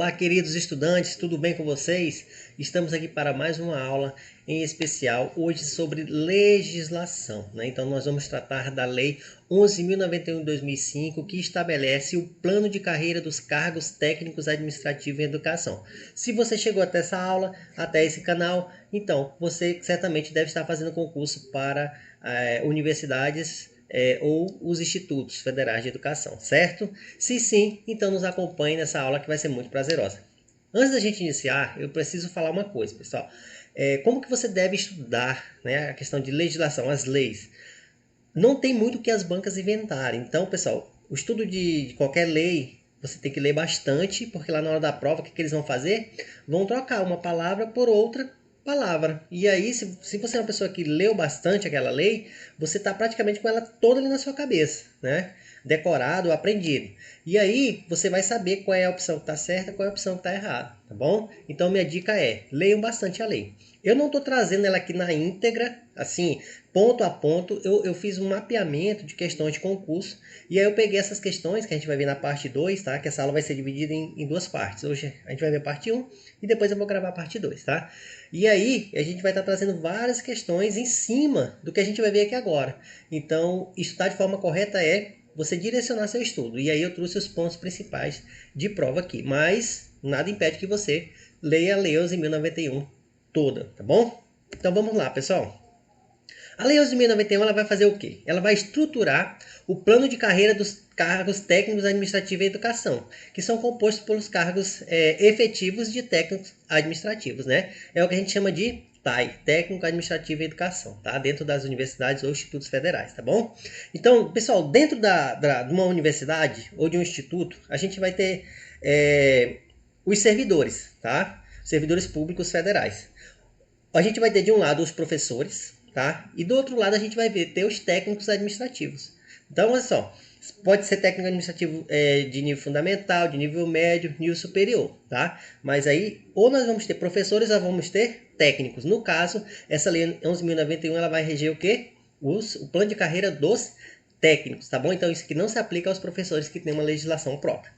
Olá, queridos estudantes, tudo bem com vocês? Estamos aqui para mais uma aula, em especial hoje sobre legislação, né? Então nós vamos tratar da Lei 11.091 de 2005, que estabelece o plano de carreira dos cargos técnicos administrativos em educação. Se você chegou até essa aula, até esse canal, então você certamente deve estar fazendo concurso para universidades ou os institutos federais de educação, certo? Se sim, então nos acompanhe nessa aula que vai ser muito prazerosa. Antes da gente iniciar, eu preciso falar uma coisa, pessoal. Como que você deve estudar, né, a questão de legislação, as leis? Não tem muito o que as bancas inventarem. Então, pessoal, o estudo de qualquer lei, você tem que ler bastante, porque lá na hora da prova, o que eles vão fazer? Vão trocar uma palavra por outra palavra. E aí, se você é uma pessoa que leu bastante aquela lei, você está praticamente com ela toda ali na sua cabeça, né? Decorado, aprendido. E aí, você vai saber qual é a opção que está certa e qual é a opção que está errada, tá bom? Então, minha dica é, leiam bastante a lei. Eu não estou trazendo ela aqui na íntegra, assim, ponto a ponto. Eu fiz um mapeamento de questões de concurso. E aí eu peguei essas questões que a gente vai ver na parte 2, tá? Que essa aula vai ser dividida em duas partes. Hoje a gente vai ver a parte 1 e depois eu vou gravar a parte 2, tá? E aí a gente vai estar trazendo várias questões em cima do que a gente vai ver aqui agora. Então, estudar de forma correta é você direcionar seu estudo. E aí eu trouxe os pontos principais de prova aqui. Mas nada impede que você leia a Lei 11.091 toda, tá bom? Então vamos lá, pessoal. A Lei 11.091 ela vai fazer o quê? Ela vai estruturar o plano de carreira dos cargos técnicos administrativos em educação, que são compostos pelos cargos efetivos de técnicos administrativos, né? É o que a gente chama de TAE, Técnico Administrativo em Educação, tá? Dentro das universidades ou institutos federais, tá bom? Então, pessoal, dentro de uma universidade ou de um instituto, a gente vai ter os servidores, tá? Servidores públicos federais. A gente vai ter de um lado os professores, tá? E do outro lado a gente vai ter os técnicos administrativos. Então, olha só, pode ser técnico administrativo de nível fundamental, de nível médio, nível superior, tá? Mas aí, ou nós vamos ter professores ou vamos ter técnicos. No caso, essa lei 11.091 ela vai reger o quê? O plano de carreira dos técnicos, tá bom? Então, isso aqui não se aplica aos professores que têm uma legislação própria.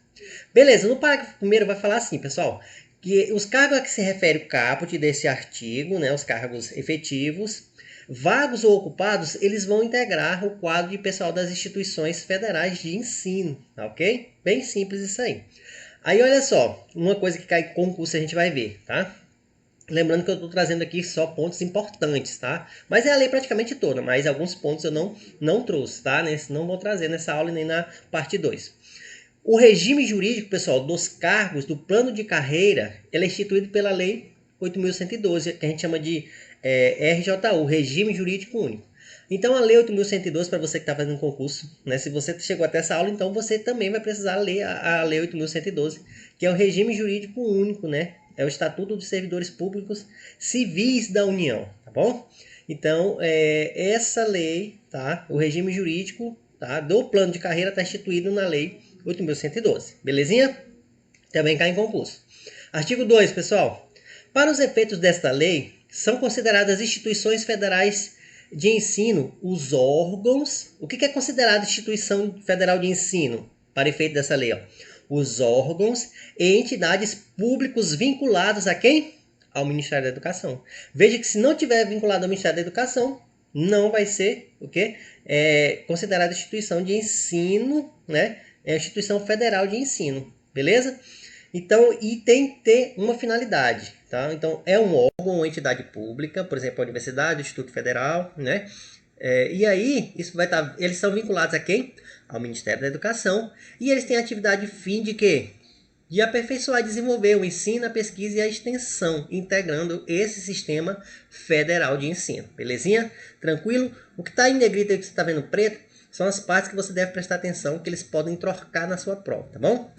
Beleza, no parágrafo primeiro vai falar assim, pessoal, que os cargos a que se refere o caput desse artigo, né, os cargos efetivos, vagos ou ocupados, eles vão integrar o quadro de pessoal das instituições federais de ensino, tá, ok? Bem simples isso aí. Aí olha só, uma coisa que cai em concurso a gente vai ver, tá? Lembrando que eu estou trazendo aqui só pontos importantes, tá? Mas é a lei praticamente toda, mas alguns pontos eu não trouxe, tá? Não vou trazer nessa aula e nem na parte 2. O regime jurídico, pessoal, dos cargos do plano de carreira, ele é instituído pela Lei 8.112, que a gente chama de RJU, Regime Jurídico Único. Então, a Lei 8.112, para você que está fazendo concurso, né, se você chegou até essa aula, então você também vai precisar ler a Lei 8.112, que é o Regime Jurídico Único, né? É o Estatuto dos Servidores Públicos Civis da União, tá bom? Então, essa lei, tá? O regime jurídico, tá, do plano de carreira está instituído na Lei 8.112, belezinha? Também cai em concurso. Artigo 2, pessoal. Para os efeitos desta lei, são consideradas instituições federais de ensino os órgãos. O que é considerado instituição federal de ensino para efeito dessa lei? Ó? Os órgãos e entidades públicos vinculados a quem? Ao Ministério da Educação. Veja que se não tiver vinculado ao Ministério da Educação, não vai ser o quê? Considerada instituição de ensino, né? É a instituição federal de ensino, beleza? Então, e tem que ter uma finalidade, tá? Então, é um órgão ou entidade pública, por exemplo, a universidade, o Instituto Federal, né? E aí, isso vai estar, eles são vinculados a quem? Ao Ministério da Educação, e eles têm atividade fim de quê? De aperfeiçoar e desenvolver o ensino, a pesquisa e a extensão, integrando esse sistema federal de ensino, belezinha? Tranquilo? O que está em negrito aí que você está vendo preto, são as partes que você deve prestar atenção, que eles podem trocar na sua prova, tá bom?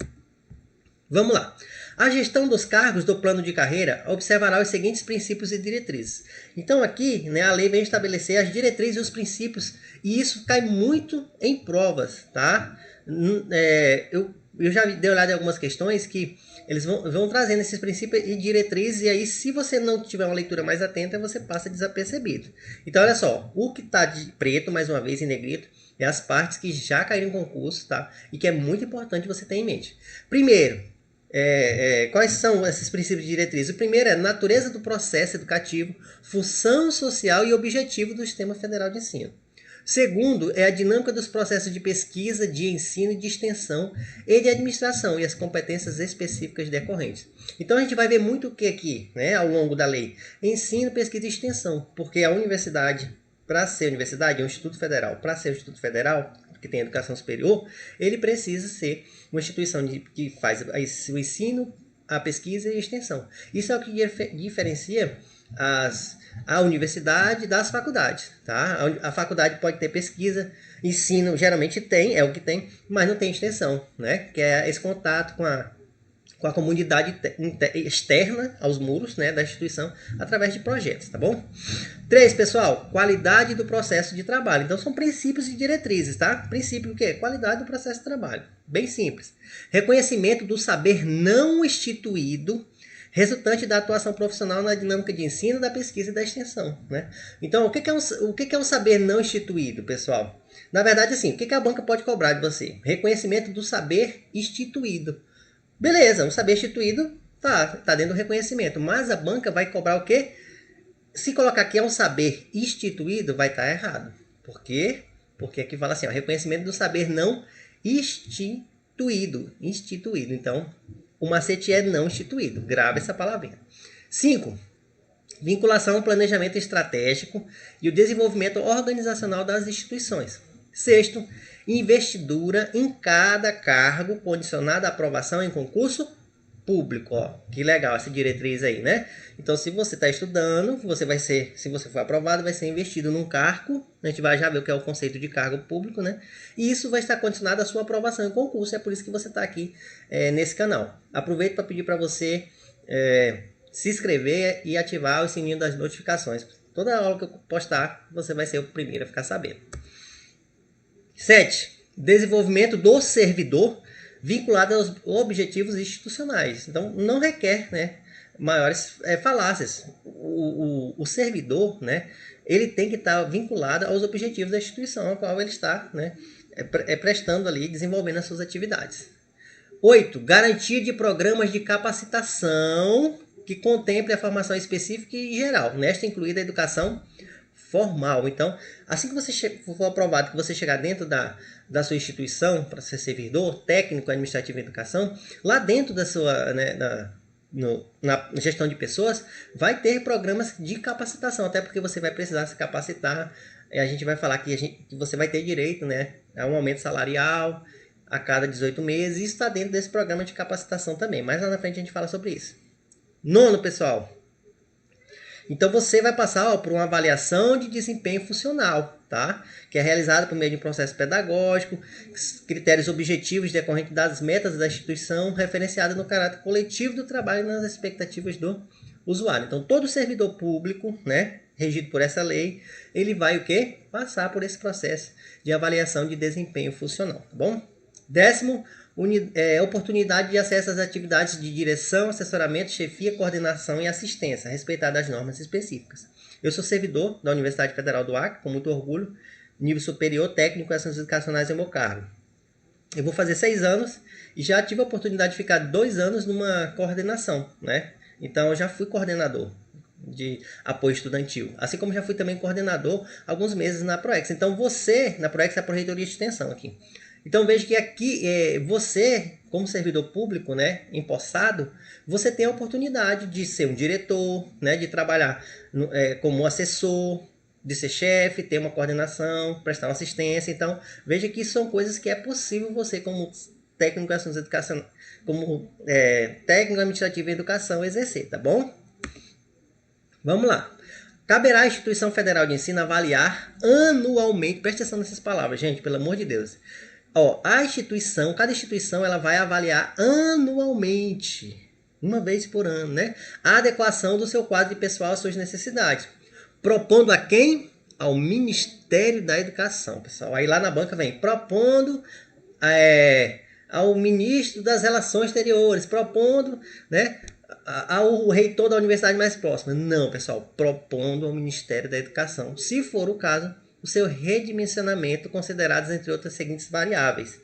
Vamos lá. A gestão dos cargos do plano de carreira observará os seguintes princípios e diretrizes. Então aqui, né, a lei vem estabelecer as diretrizes e os princípios, e isso cai muito em provas, tá? Eu já dei uma olhada em algumas questões que eles vão trazendo esses princípios e diretrizes, e aí se você não tiver uma leitura mais atenta, você passa desapercebido. Então olha só, o que está de preto, mais uma vez em negrito, é as partes que já caíram em concurso, tá? E que é muito importante você ter em mente. Primeiro, Quais são esses princípios diretrizes? O primeiro é natureza do processo educativo, função social e objetivo do Sistema Federal de Ensino. Segundo, é a dinâmica dos processos de pesquisa, de ensino e de extensão e de administração e as competências específicas decorrentes. Então a gente vai ver muito o que aqui, né, ao longo da lei? Ensino, pesquisa e extensão, porque a universidade, para ser universidade, é um instituto federal. Para ser um instituto federal, que tem educação superior, ele precisa ser uma instituição que faz o ensino, a pesquisa e a extensão. Isso é o que diferencia a universidade das faculdades. Tá? A faculdade pode ter pesquisa, ensino geralmente tem, é o que tem, mas não tem extensão, né? Que é esse contato com a comunidade externa aos muros, né, da instituição através de projetos, tá bom? 3, pessoal, qualidade do processo de trabalho. Então, são princípios e diretrizes, tá? Princípio o quê? Qualidade do processo de trabalho. Bem simples. Reconhecimento do saber não instituído resultante da atuação profissional na dinâmica de ensino, da pesquisa e da extensão, né? Então, o que é um saber não instituído, pessoal? Na verdade, assim, o que a banca pode cobrar de você? Reconhecimento do saber instituído. Beleza, um saber instituído tá dentro do reconhecimento, mas a banca vai cobrar o quê? Se colocar aqui é um saber instituído, vai estar errado. Por quê? Porque aqui fala assim, ó, reconhecimento do saber não instituído. Instituído. Então, o macete é não instituído. Grava essa palavrinha. 5. Vinculação ao planejamento estratégico e o desenvolvimento organizacional das instituições. 6. Investidura em cada cargo condicionada à aprovação em concurso público. Ó, que legal essa diretriz aí, né? Então, se você está estudando, se você for aprovado, vai ser investido num cargo. A gente vai já ver o que é o conceito de cargo público, né? E isso vai estar condicionado à sua aprovação em concurso. É por isso que você está aqui nesse canal. Aproveito para pedir para você se inscrever e ativar o sininho das notificações. Toda aula que eu postar, você vai ser o primeiro a ficar sabendo. 7. Desenvolvimento do servidor vinculado aos objetivos institucionais. Então, não requer, né, maiores falácias. O servidor, né, ele tem que estar vinculado aos objetivos da instituição a qual ele está, né, prestando ali, desenvolvendo as suas atividades. 8. Garantia de programas de capacitação que contemple a formação específica e geral, nesta incluída a educação formal. Então, assim que você for aprovado, que você chegar dentro da sua instituição para ser servidor, técnico, administrativo e educação, lá dentro da sua, né, na gestão de pessoas, vai ter programas de capacitação, até porque você vai precisar se capacitar. A gente vai falar que você vai ter direito, né, a um aumento salarial a cada 18 meses. Isso está dentro desse programa de capacitação também. Mas lá na frente a gente fala sobre isso. 9, pessoal. Então você vai passar por uma avaliação de desempenho funcional, tá? Que é realizada por meio de um processo pedagógico, critérios objetivos decorrentes das metas da instituição, referenciada no caráter coletivo do trabalho e nas expectativas do usuário. Então todo servidor público, né, regido por essa lei, ele vai o quê? Passar por esse processo de avaliação de desempenho funcional, tá bom? 10º, oportunidade de acesso às atividades de direção, assessoramento, chefia, coordenação e assistência, respeitadas as normas específicas. Eu sou servidor da Universidade Federal do Acre, com muito orgulho, nível superior, técnico e ações educacionais é o meu cargo. Eu vou fazer 6 anos e já tive a oportunidade de ficar 2 anos numa coordenação, né? Então eu já fui coordenador de apoio estudantil, assim como já fui também coordenador alguns meses na PROEX. Então você, na PROEX é a Proreitoria de Extensão aqui. Então veja que aqui você, como servidor público, né, empossado, você tem a oportunidade de ser um diretor, né, de trabalhar como assessor, de ser chefe, ter uma coordenação, prestar uma assistência. Então veja que são coisas que é possível você, como técnico de ações educacionais, como técnico administrativo em educação, exercer, tá bom? Vamos lá. Caberá à Instituição Federal de Ensino avaliar anualmente, preste atenção nessas palavras, gente, pelo amor de Deus. Cada instituição ela vai avaliar anualmente, uma vez por ano, né, a adequação do seu quadro de pessoal às suas necessidades. Propondo a quem? Ao Ministério da Educação, pessoal. Aí lá na banca vem propondo ao Ministro das Relações Exteriores, propondo, né, ao reitor da universidade mais próxima. Não, pessoal, propondo ao Ministério da Educação, se for o caso, o seu redimensionamento, considerados entre outras seguintes variáveis.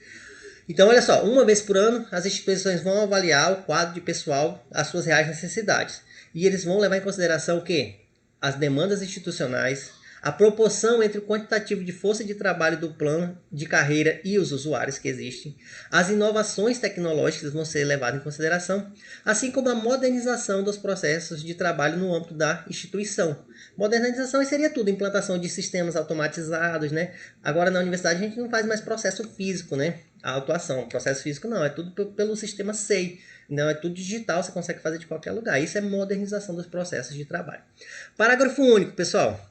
Então, olha só, uma vez por ano, as instituições vão avaliar o quadro de pessoal, as suas reais necessidades. E eles vão levar em consideração o quê? As demandas institucionais, a proporção entre o quantitativo de força de trabalho do plano de carreira e os usuários que existem, as inovações tecnológicas vão ser levadas em consideração, assim como a modernização dos processos de trabalho no âmbito da instituição. Modernização seria tudo, implantação de sistemas automatizados, né? Agora na universidade a gente não faz mais processo físico, né? A autuação, processo físico não, é tudo pelo sistema SEI. Não, é tudo digital, você consegue fazer de qualquer lugar. Isso é modernização dos processos de trabalho. Parágrafo único, pessoal.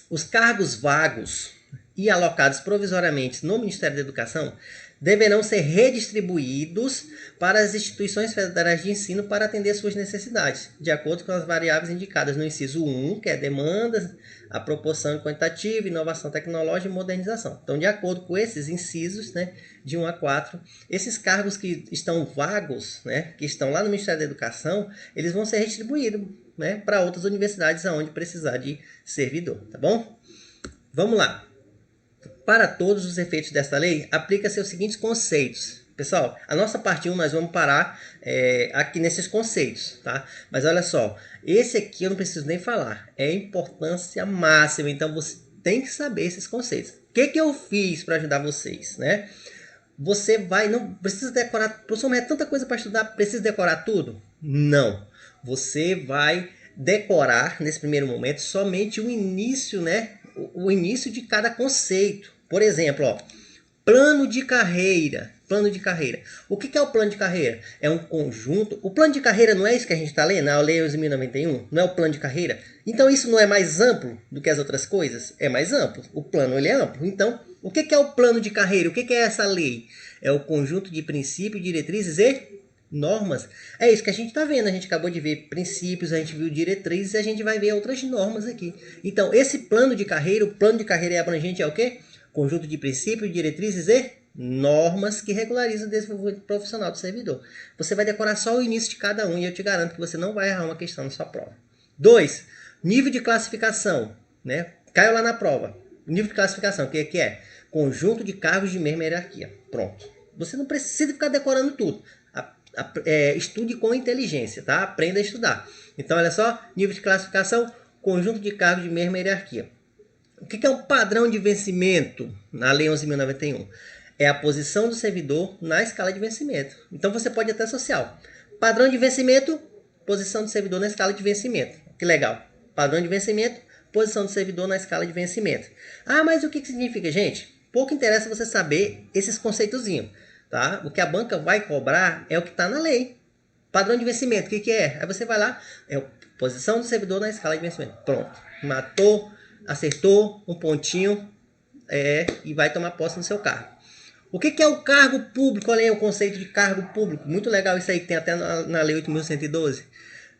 Os cargos vagos e alocados provisoriamente no Ministério da Educação deverão ser redistribuídos para as instituições federais de ensino para atender suas necessidades, de acordo com as variáveis indicadas no inciso 1, que é demandas, a proporção quantitativa, inovação tecnológica e modernização. Então, de acordo com esses incisos, né, de 1 a 4, esses cargos que estão vagos, né, que estão lá no Ministério da Educação, eles vão ser redistribuídos, né, para outras universidades aonde precisar de servidor, tá bom? Vamos lá. Para todos os efeitos desta lei, aplica-se os seguintes conceitos. Pessoal, a nossa parte 1 nós vamos parar aqui nesses conceitos, tá? Mas olha só, esse aqui eu não preciso nem falar, é importância máxima, então você tem que saber esses conceitos. O que eu fiz para ajudar vocês, né? Você não precisa decorar, professor, mas é tanta coisa para estudar, precisa decorar tudo? Não, você vai decorar nesse primeiro momento somente o início, né? O início de cada conceito. Por exemplo, ó, plano de carreira. Plano de carreira. O que é o plano de carreira? É um conjunto. O plano de carreira não é isso que a gente está lendo? A Lei 11.091? Não é o plano de carreira? Então isso não é mais amplo do que as outras coisas? É mais amplo. O plano ele é amplo. Então, o que é o plano de carreira? O que é essa lei? É o conjunto de princípios, diretrizes e normas. É isso que a gente está vendo. A gente acabou de ver princípios, a gente viu diretrizes e a gente vai ver outras normas aqui. Então, esse plano de carreira, o plano de carreira é abrangente é o quê? Conjunto de princípios, diretrizes e normas que regularizam o desenvolvimento profissional do servidor. Você vai decorar só o início de cada um e eu te garanto que você não vai errar uma questão na sua prova. 2. Nível de classificação. Né? Caiu lá na prova. Nível de classificação, o que é? Conjunto de cargos de mesma hierarquia. Pronto. Você não precisa ficar decorando tudo. Estude com inteligência, tá? Aprenda a estudar. Então, olha só, nível de classificação, conjunto de cargos de mesma hierarquia. O que é um padrão de vencimento na Lei 11.091? É a posição do servidor na escala de vencimento. Então, você pode até associar. Padrão de vencimento, posição do servidor na escala de vencimento. Que legal. Padrão de vencimento, posição do servidor na escala de vencimento. Ah, mas o que significa, gente? Pouco interessa você saber esses conceitozinhos. Tá? O que a banca vai cobrar é o que está na lei. Padrão de vencimento, o que é? Aí você vai lá, é a posição do servidor na escala de vencimento. Pronto. Matou, acertou, um pontinho e vai tomar posse no seu cargo. O que é o cargo público? Olha aí o conceito de cargo público. Muito legal isso aí que tem até na Lei 8.112.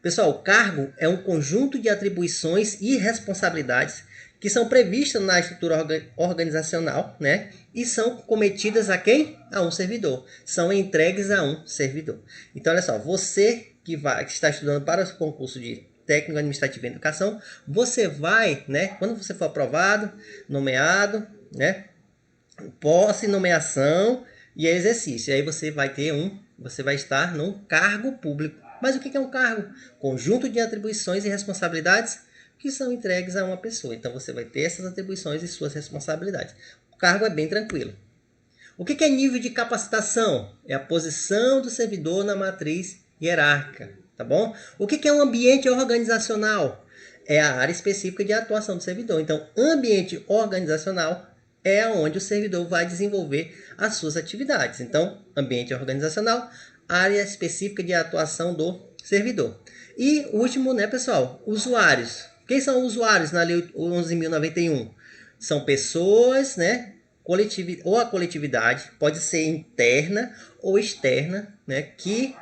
Pessoal, o cargo é um conjunto de atribuições e responsabilidades que são previstas na estrutura organizacional, né? E são cometidas a quem? A um servidor. São entregues a um servidor. Então, olha só, você que está estudando para o concurso de técnico administrativo em educação, você vai, né? Quando você for aprovado, nomeado, né? Posse, nomeação e exercício. E aí você vai estar num cargo público. Mas o que é um cargo? Conjunto de atribuições e responsabilidades que são entregues a uma pessoa. Então você vai ter essas atribuições e suas responsabilidades. O cargo é bem tranquilo. O que é nível de capacitação? É a posição do servidor na matriz hierárquica, tá bom? O que é um ambiente organizacional? É a área específica de atuação do servidor. Então, ambiente organizacional é onde o servidor vai desenvolver as suas atividades. Então, ambiente organizacional, área específica de atuação do servidor. E último, né, pessoal? Usuários. Quem são usuários na Lei 11.091? São pessoas, né? Ou a coletividade, pode ser interna ou externa, né? Que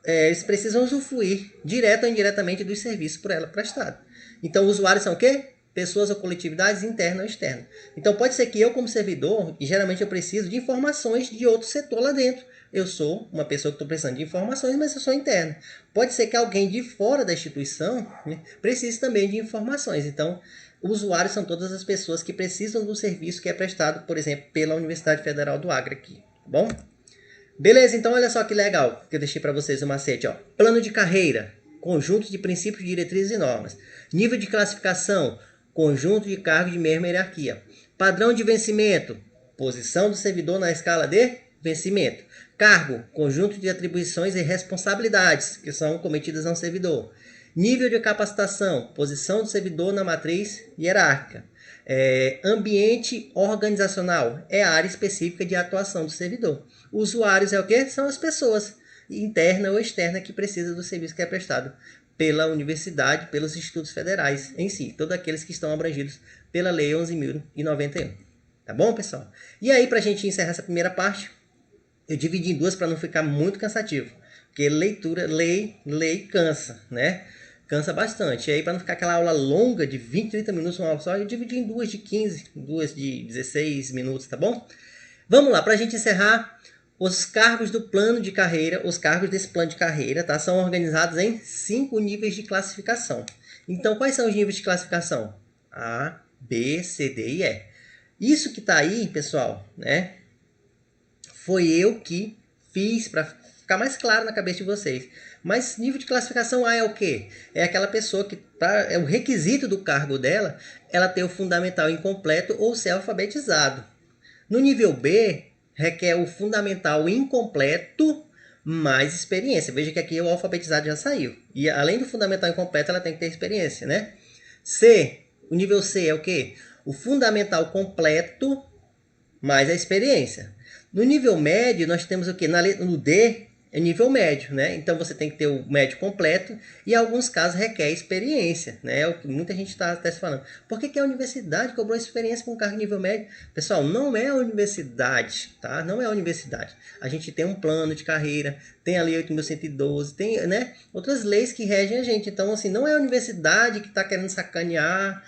eles precisam usufruir direto ou indiretamente dos serviços por ela prestados. Então, usuários são o quê? Pessoas ou coletividades internas ou externas. Então, pode ser que eu, como servidor, e geralmente eu preciso de informações de outro setor lá dentro. Eu sou uma pessoa que estou precisando de informações, mas eu sou interna. Pode ser que alguém de fora da instituição, né, precise também de informações. Então, usuários são todas as pessoas que precisam do serviço que é prestado, por exemplo, pela Universidade Federal do Acre aqui. Tá bom? Beleza, então olha só que legal que eu deixei para vocês o macete, ó. Plano de carreira, conjunto de princípios, diretrizes e normas. Nível de classificação, conjunto de cargos de mesma hierarquia. Padrão de vencimento, posição do servidor na escala de vencimento. Cargo, conjunto de atribuições e responsabilidades que são cometidas a um servidor. Nível de capacitação, posição do servidor na matriz hierárquica. Ambiente organizacional, é a área específica de atuação do servidor. Usuários é o que? São as pessoas, interna ou externa, que precisam do serviço que é prestado pela universidade, pelos institutos federais em si, todos aqueles que estão abrangidos pela Lei 11.091. Tá bom, pessoal? E aí, para a gente encerrar essa primeira parte, eu dividi em duas para não ficar muito cansativo, porque leitura, lei cansa, né? Cansa bastante. E aí, para não ficar aquela aula longa de 20, 30 minutos, uma aula só, eu dividi em duas de 15, duas de 16 minutos, tá bom? Vamos lá, para a gente encerrar, os cargos do plano de carreira, os cargos desse plano de carreira, tá? São organizados em 5 níveis de classificação. Então, quais são os níveis de classificação? A, B, C, D e E. Isso que está aí, pessoal, né? Foi eu que fiz para ficar mais claro na cabeça de vocês. Mas nível de classificação A é o quê? É aquela pessoa que é o requisito do cargo dela, ela ter o fundamental incompleto ou ser alfabetizado. No nível B, requer o fundamental incompleto mais experiência. Veja que aqui o alfabetizado já saiu. E além do fundamental incompleto, ela tem que ter experiência, né? C, o nível C é o quê? O fundamental completo mais a experiência. No nível médio, nós temos o quê? No D, é nível médio, né? Então você tem que ter o médio completo e em alguns casos requer experiência, né? É o que muita gente está até se falando. Por que a universidade cobrou experiência com cargo nível médio? Pessoal, não é a universidade, tá? Não é a universidade. A gente tem um plano de carreira, tem a Lei 8.112, tem, né, outras leis que regem a gente. Então, assim, não é a universidade que está querendo sacanear,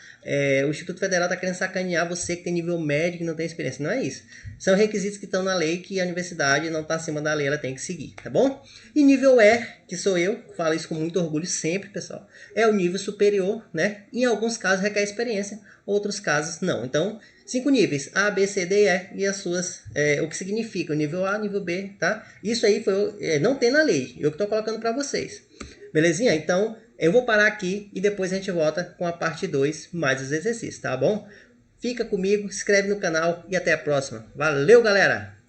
o Instituto Federal está querendo sacanear você que tem nível médio, que não tem experiência. Não é isso. São requisitos que estão na lei que a universidade não está acima da lei, ela tem que seguir, tá bom? E nível E, que sou eu, falo isso com muito orgulho sempre, pessoal, é o nível superior, né? Em alguns casos requer experiência, outros casos não. Então, 5 níveis, A, B, C, D, E, e as suas, o que significa o nível A, nível B, tá? Isso aí foi, não tem na lei, eu que estou colocando para vocês. Belezinha? Então, eu vou parar aqui e depois a gente volta com a parte 2, mais os exercícios, tá bom? Fica comigo, se inscreve no canal e até a próxima. Valeu, galera!